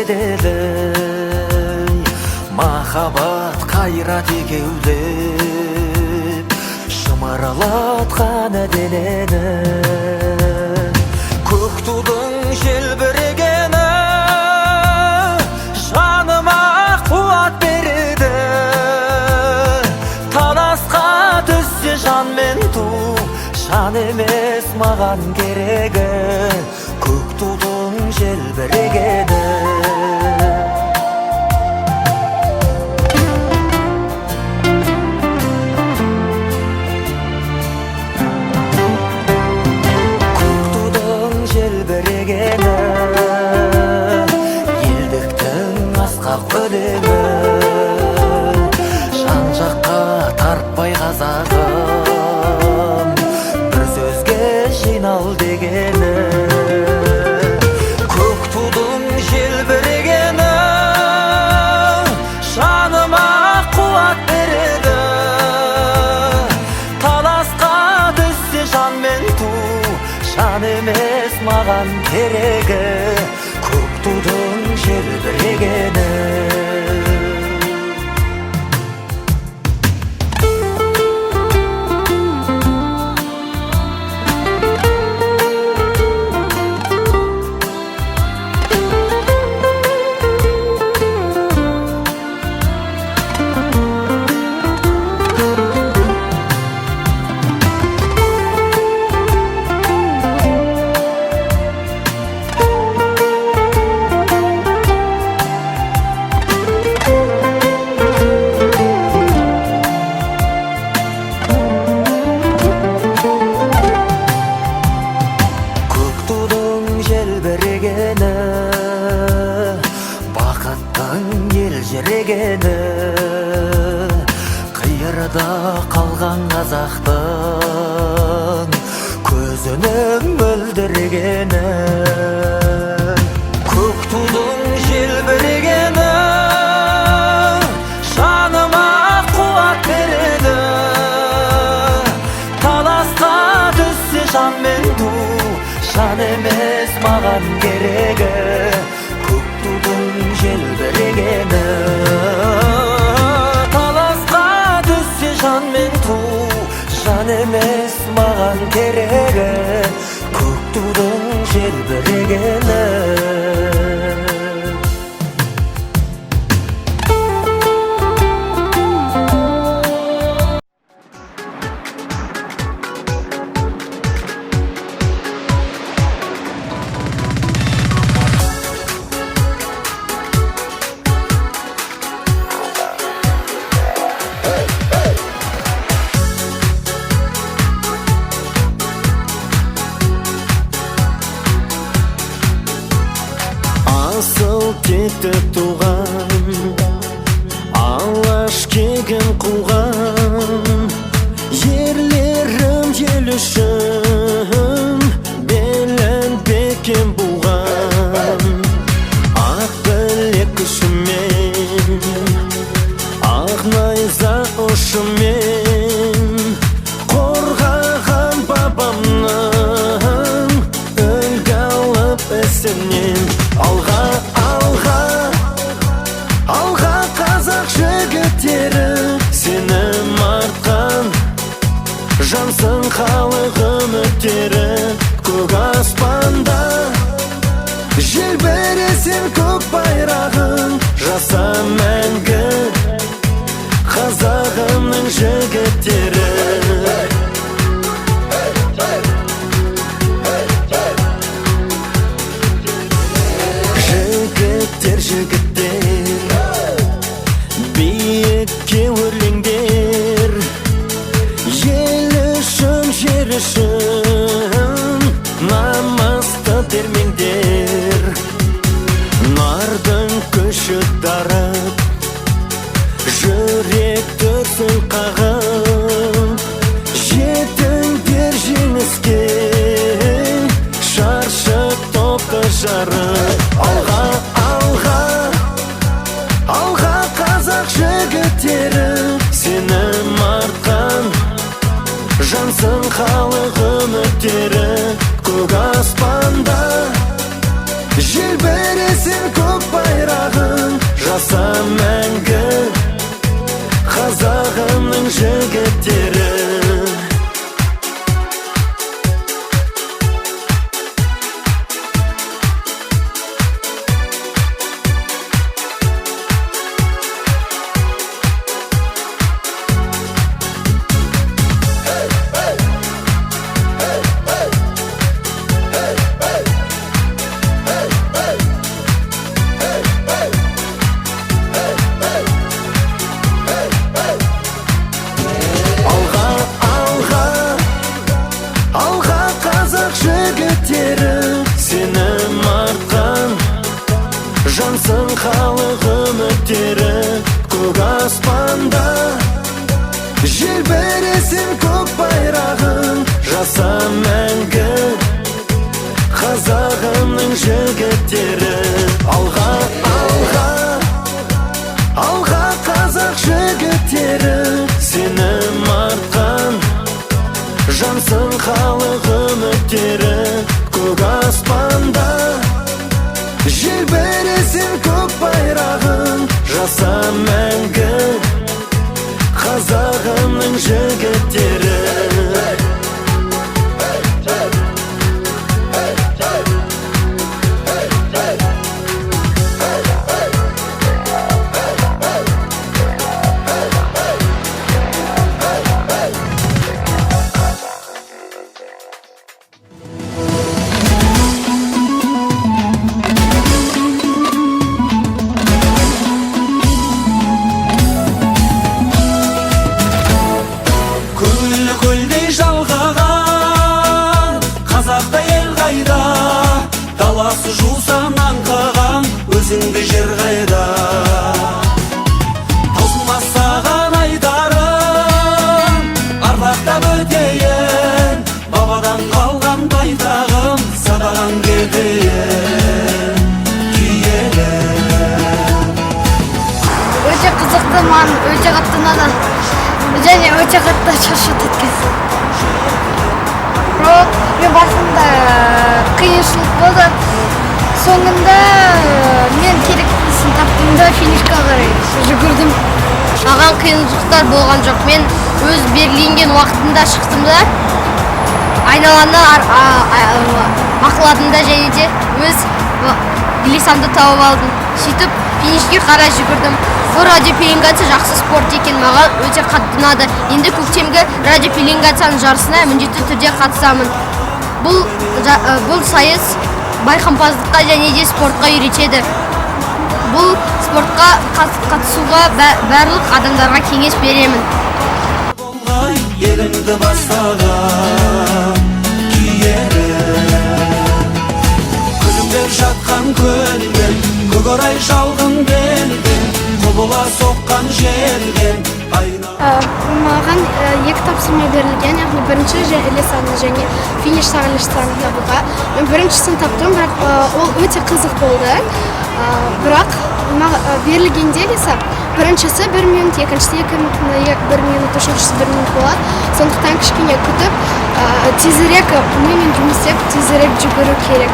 береді. Махаббат қайрат екеулеп шымырлатқан денені. Көк тудың желбірегені жаныма қуат береді. Таласқа түссе жан мен ту, жан емес маған керегі. Көк тудың желбірегені. Елдіктің асқақ өлеңі, жан жаққа тартпай қазағым, бір сөзге жинал дегені. Көк тудың желбірегені жаныма қуат береді. Таласқа түссе жан мен ту, жан емес маған керегі. Көк тудың желбірегені. Бақыттың елжірегені, қиырда қалған қазақтың көзінің мөлдірегені. Көк тудың желбірегені жаныма қуат береді. Таласқа түссе жан мен ту, жан емес маған керегі. Көк тудың желбірегені. Таласқа түссе жан мен ту, жан емес маған керегі. Көк тудың желбірегені. Асыл текті туған, алаш кегін қуған, ерлерім ел үшін белін бекем буған. Ақ білек күшімен, ақ найза ұшымен қорғаған бабамның үлгі алып ісінен. Алға, алға, алға қазақ жігіттері, сенім артқан жансың халық үміттері. Көк аспанда желбіресін көк байрағын, жаса мәңгі қазағымның жігіттері. Жігіттер, биікке өрлеңдер, ел үшін, жер үшін намысты термеңдер. Нардың күші дарып, жүрек дүрсіл қағып, жетіңдер жеңіске, шаршы топты жарып. Алға, алға, алға қазақ жігіттері, сенім артқан жансың халық жаса мәңгі қазағымның жігіттері. Сенім артқан жансың халық үміттері. Көк аспанда желбіресін көк байрағын, жаса мәңгі қазағымның жігіттері. Алға, алға, алға қазақ жігіттері. Сенім артқан жансың халық үміттері. Көк аспанда желбіресін көк байрағын, жаса мәңгі қазағымның жігіттері. Көлдей жалғаған қазақта ел қайда, даласы жусаннан қаған өзіңді жер қайда. Таусылмас саған айтарым, ардақтап өтейін, бабадан қалған байтағым садаған кетейін, киелін. Өте қызықты, маған өте қатты ұнады. Және өте қатты шаршатады екен. Мен басында қиыншылық болды. Соңында мен керектісін таптым да финишқа қарай жүгірдім. Маған қиыншылықтар болған жоқ. Мен өз белгіленген уақытында шықтым да, айналаны бақыладым да, және де өз глиссамды тауып алдым. Сөйтіп финишке қарай жүгірдім. Бұл радиопеленгация жақсы спорт екен, маған өте қатты ұнады. Енді көктемгі радиопеленгацияның жарысына міндетті түрде қатысамын. Бұл сайыс байқампаздыққа және де спортқа үйретеді. Бұл спортқа қатысуға барлық адамдарға кеңес беремін. Еліңді бастаған киелі, күлімдеп жатқан көлден, көкорай шалғын белден, құбыла соққан жерден Маған екі тапсырма берілген, яғни бірінші лесаны және финиш сағылыштарын табуға. Мен біріншісін таптым, бірақ ол өте қызық болды. Бірақ берілгенде леса біріншісі 1 минут, екіншісі 2 минут, үшіншісі 1 минут болады. Сондықтан кішкене күтіп, тезірек, мен жұмыс істеп, тезірек жүгіру керек.